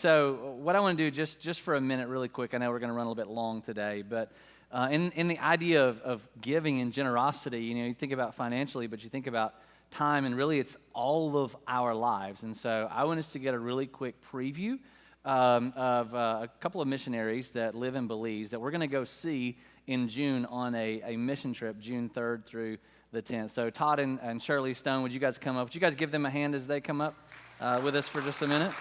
So what I want to do just for a minute really quick, I know we're going to run a little bit long today, but in the idea of giving and generosity, you think about financially, but you think about time, and really it's all of our lives. And so I want us to get a really quick preview of a couple of missionaries that live in Belize that we're going to go see in June on a mission trip, June 3rd through the 10th. So Todd and Shirley Stone, would you guys come up? Would you guys give them a hand as they come up with us for just a minute?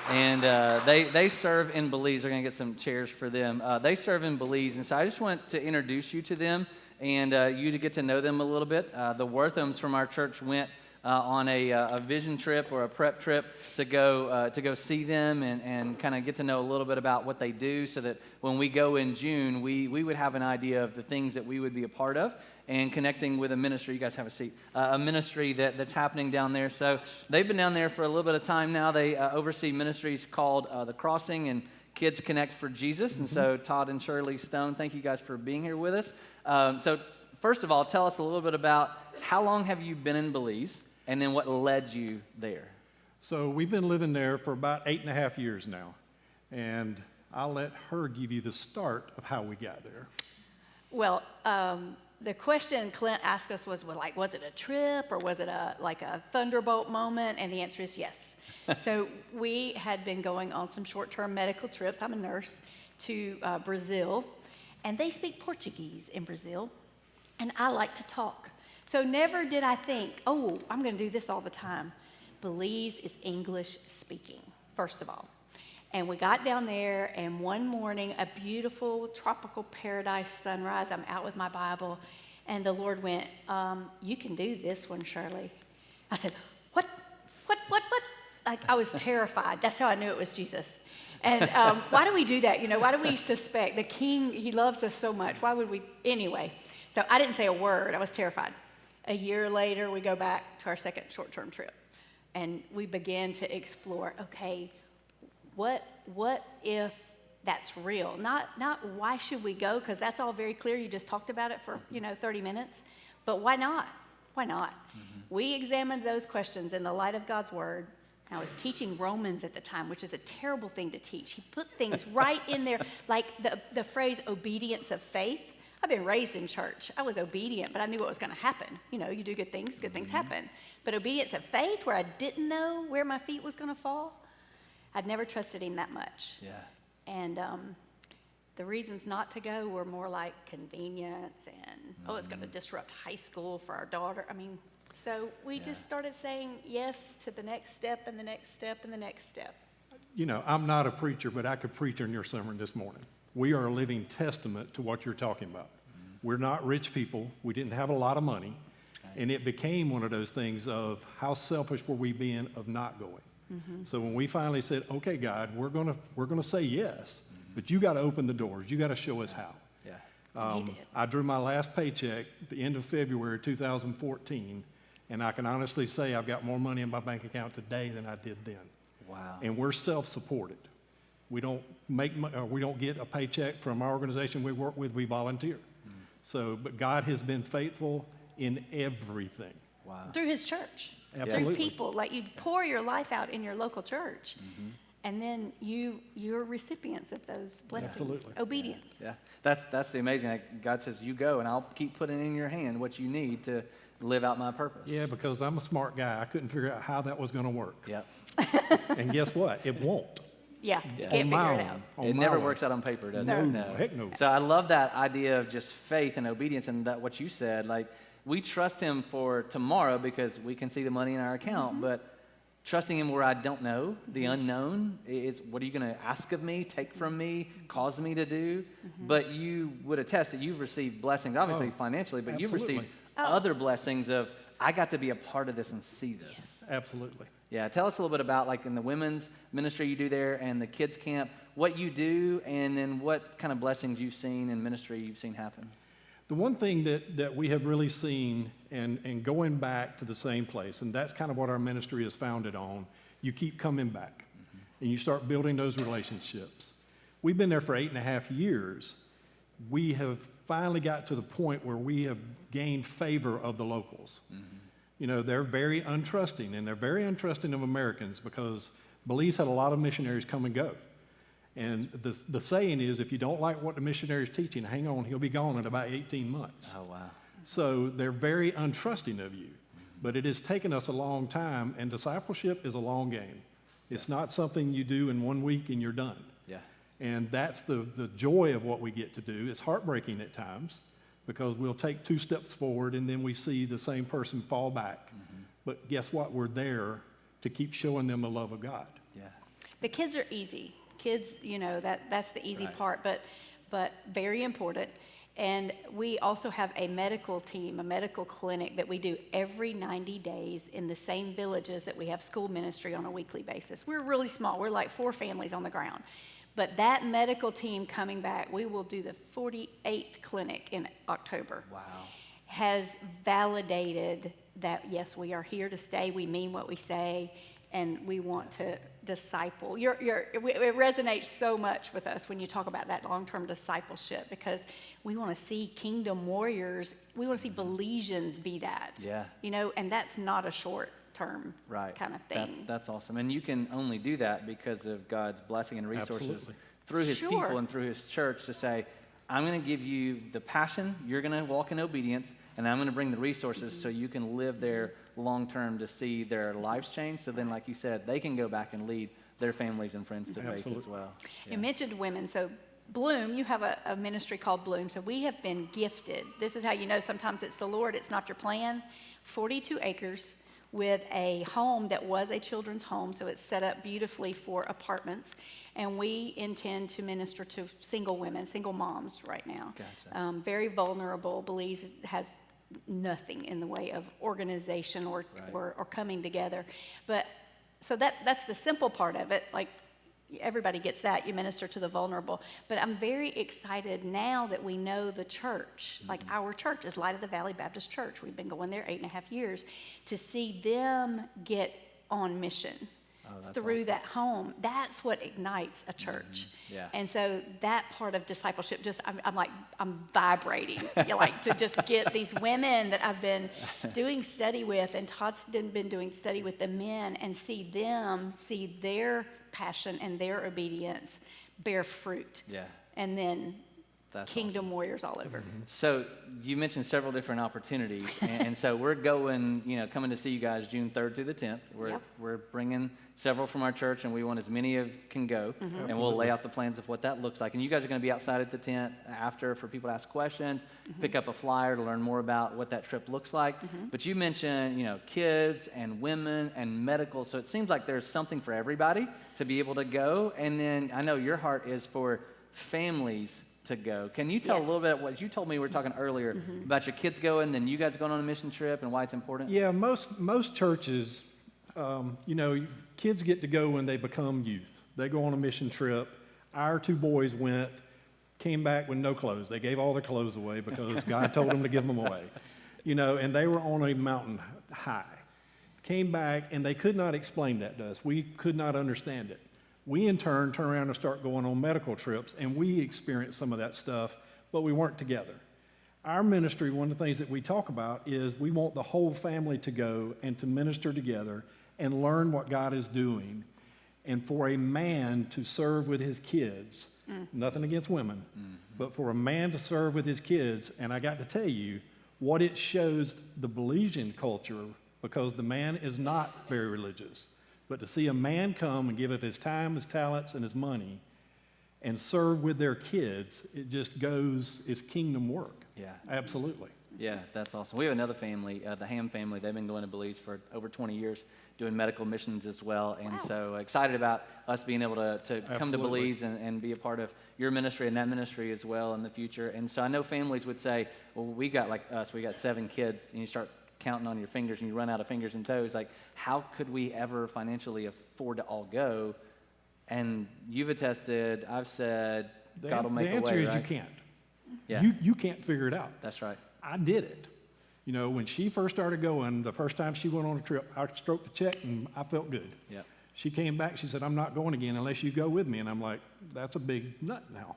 And they serve in Belize. They're going to get some chairs for them. They serve in Belize, and so I just want to introduce you to them and you to get to know them a little bit. The Worthams from our church went on a vision trip or a prep trip to go see them and kind of get to know a little bit about what they do, so that when we go in June, we would have an idea of the things that we would be a part of, and connecting with a ministry. You guys have a seat. A ministry that's happening down there. So they've been down there for a little bit of time now. They oversee ministries called The Crossing and Kids Connect for Jesus. And so Todd and Shirley Stone, thank you guys for being here with us. So first of all, tell us a little bit about how long have you been in Belize, and then what led you there? So we've been living there for about 8.5 years now. And I'll let her give you the start of how we got there. Well, the question Clint asked us was it a trip, or was it a thunderbolt moment? And the answer is yes. So we had been going on some short-term medical trips. I'm a nurse, to Brazil, and they speak Portuguese in Brazil, and I like to talk. So never did I think, oh, I'm going to do this all the time. Belize is English speaking, first of all. And we got down there, and one morning, a beautiful tropical paradise sunrise. I'm out with my Bible, and the Lord went, you can do this one, Shirley. I said, what? Like, I was terrified. That's how I knew it was Jesus. And why do we do that? Why do we suspect? The King, he loves us so much. Why would we? Anyway, so I didn't say a word. I was terrified. A year later, we go back to our second short-term trip, and we began to explore, okay, what if that's real? Not why should we go, because that's all very clear. You just talked about it for 30 minutes. But why not? Why not? Mm-hmm. We examined those questions in the light of God's Word. I was teaching Romans at the time, which is a terrible thing to teach. He put things right in there, like the phrase obedience of faith. I've been raised in church. I was obedient, but I knew what was going to happen. You do good things happen. But obedience of faith, where I didn't know where my feet was going to fall, I'd never trusted him that much. Yeah. And the reasons not to go were more like convenience and, it's going to disrupt high school for our daughter. So we just started saying yes to the next step and the next step and the next step. I'm not a preacher, but I could preach on your sermon this morning. We are a living testament to what you're talking about. Mm-hmm. We're not rich people. We didn't have a lot of money. Okay. And it became one of those things of how selfish were we being of not going. Mm-hmm. So when we finally said, okay, God, we're gonna say yes, but you got to open the doors. You got to show us how. Yeah. I drew my last paycheck at the end of February 2014, and I can honestly say I've got more money in my bank account today than I did then. Wow. And we're self-supported. We don't get a paycheck from our organization we work with. We volunteer. So, but God has been faithful in everything. Wow. Through his church. Absolutely. Through people. Like, you pour your life out in your local church, and then you're recipients of those blessings. Absolutely. Obedience. Yeah. That's the amazing. Like, God says, you go, and I'll keep putting in your hand what you need to live out my purpose. Yeah, because I'm a smart guy. I couldn't figure out how that was going to work. Yeah. And guess what? It won't. Yeah, you can't figure it out. It never works out on paper, does it? No, heck no. So I love that idea of just faith and obedience, and that what you said. Like, we trust him for tomorrow because we can see the money in our account, but trusting him where I don't know, the unknown, is what are you going to ask of me, take from me, cause me to do? But you would attest that you've received blessings, obviously financially, but you've received other blessings of, I got to be a part of this and see this. Yes, absolutely. Yeah, tell us a little bit about, like, in the women's ministry you do there and the kids camp, what you do, and then what kind of blessings you've seen in ministry you've seen happen. The one thing that we have really seen, and going back to the same place, and that's kind of what our ministry is founded on, you keep coming back, and you start building those relationships. We've been there for 8.5 years. We have finally got to the point where we have gained favor of the locals. They're very untrusting, and they're very untrusting of Americans because Belize had a lot of missionaries come and go. And the saying is, if you don't like what the missionary's teaching, hang on, he'll be gone in about 18 months. Oh, wow. So they're very untrusting of you. But it has taken us a long time, and discipleship is a long game. It's not something you do in 1 week and you're done. Yeah. And that's the joy of what we get to do. It's heartbreaking at times because we'll take 2 steps forward and then we see the same person fall back. But guess what? We're there to keep showing them the love of God. Yeah. The kids are easy. Kids, that's the easy Right. part, but very important. And we also have a medical team, a medical clinic that we do every 90 days in the same villages that we have school ministry on a weekly basis. We're really small. We're like 4 families on the ground. But that medical team coming back, we will do the 48th clinic in October. Wow. Has validated that, yes, we are here to stay. We mean what we say, and we want to disciple. It resonates so much with us when you talk about that long-term discipleship, because we want to see kingdom warriors. We want to see Belizeans be that. Yeah. And that's not a short-term Right. kind of thing. That's awesome. And you can only do that because of God's blessing and resources Absolutely. through his Sure. people and through his church to say, I'm going to give you the passion, you're going to walk in obedience, and I'm going to bring the resources so you can live there long-term to see their lives change. So then, like you said, they can go back and lead their families and friends to faith as Absolutely. well. You mentioned women. So Bloom, you have a ministry called Bloom. So we have been gifted. This is how you know sometimes it's the Lord, it's not your plan. 42 acres with a home that was a children's home. So it's set up beautifully for apartments. And we intend to minister to single women, single moms right now. Gotcha. Very vulnerable. Belize has nothing in the way of organization or coming together. But so that's the simple part of it. Like, everybody gets that. You minister to the vulnerable. But I'm very excited now that we know the church, like our church is Light of the Valley Baptist Church. We've been going there 8.5 years, to see them get on mission through awesome. that home. That's what ignites a church. Yeah. And so that part of discipleship, just I'm vibrating. Like, to just get these women that I've been doing study with, and Todd's been doing study with the men, and see their passion and their obedience bear fruit. Yeah. And then That's kingdom warriors all over. So you mentioned several different opportunities, and so we're going, coming to see you guys June 3rd through the 10th. Yep. We're bringing several from our church, and we want as many of can go, and we'll lay out the plans of what that looks like. And you guys are going to be outside at the tent after for people to ask questions, pick up a flyer to learn more about what that trip looks like. But you mentioned, kids and women and medical, so it seems like there's something for everybody to be able to go. And then I know your heart is for families to go. Can you tell a Yes. little bit what you told me we were talking earlier about your kids going, then you guys going on a mission trip and why it's important? Yeah, most churches, kids get to go when they become youth. They go on a mission trip. Our 2 boys went, came back with no clothes. They gave all their clothes away because God told them to give them away. And they were on a mountain high. Came back, and they could not explain that to us. We could not understand it. We, in turn around and start going on medical trips, and we experienced some of that stuff, but we weren't together. Our ministry, one of the things that we talk about is we want the whole family to go and to minister together and learn what God is doing, and for a man to serve with his kids. Nothing against women, but for a man to serve with his kids, and I got to tell you what it shows the Belizean culture, because the man is not very religious. But to see a man come and give up his time, his talents, and his money and serve with their kids, it just goes, it's kingdom work. Yeah. Absolutely. Yeah, that's awesome. We have another family, the Ham family. They've been going to Belize for over 20 years, doing medical missions as well. And so excited about us being able to come to Absolutely. Belize and be a part of your ministry and that ministry as well in the future. And so I know families would say, well, we got 7 kids, and you start counting on your fingers and you run out of fingers and toes. Like, how could we ever financially afford to all go? And you've attested, I've said, God will make a way, The answer is right? you can't. Yeah, You can't figure it out. that's right. I did it. When she first started going, the first time she went on a trip, I stroked the check and I felt good. Yeah. She came back, she said, I'm not going again unless you go with me. And I'm like, that's a big nut now.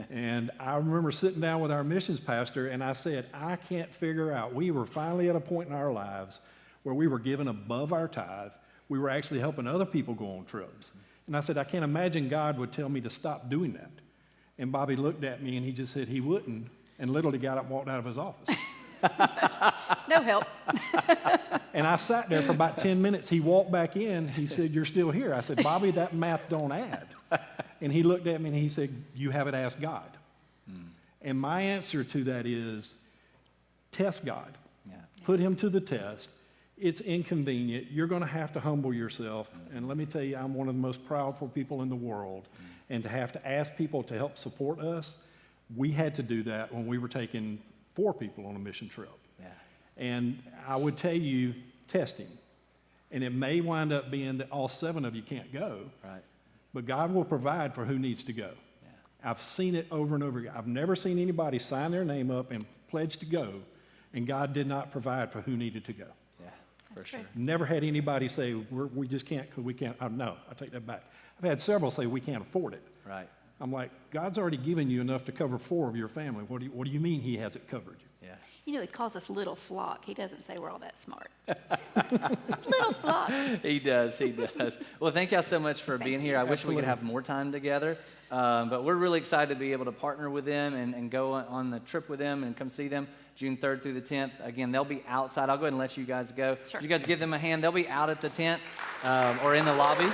And I remember sitting down with our missions pastor, and I said, I can't figure out. We were finally at a point in our lives where we were giving above our tithe. We were actually helping other people go on trips. And I said, I can't imagine God would tell me to stop doing that. And Bobby looked at me and he just said he wouldn't, and literally got up and walked out of his office. No help. And I sat there for about 10 minutes. He walked back in. He said, you're still here. I said, Bobby, that math don't add. And he looked at me and he said, you haven't asked God. And my answer to that is, test God. Yeah. Put him to the test. It's inconvenient. You're going to have to humble yourself. And let me tell you, I'm one of the most proudful people in the world. And to have to ask people to help support us, we had to do that when we were taking 4 people on a mission trip. Yeah. And I would tell you, test him. And it may wind up being that all 7 of you can't go, Right. but God will provide for who needs to go. Yeah. I've seen it over and over again. I've never seen anybody sign their name up and pledge to go, and God did not provide for who needed to go. Yeah. For That's sure. true. Never had anybody say, we just can't because we can't. No, I take that back. I've had several say, we can't afford it. Right. I'm like, God's already given you enough to cover 4 of your family. What do you mean he hasn't covered you? Yeah. You know, he calls us little flock. He doesn't say we're all that smart. Little flock. He does. He does. Well, thank y'all so much for being here. I wish we could Absolutely. have more time together. But we're really excited to be able to partner with them and go on the trip with them and come see them June 3rd through the 10th. Again, they'll be outside. I'll go ahead and let you guys go. Sure. You guys give them a hand. They'll be out at the tent or in the lobby.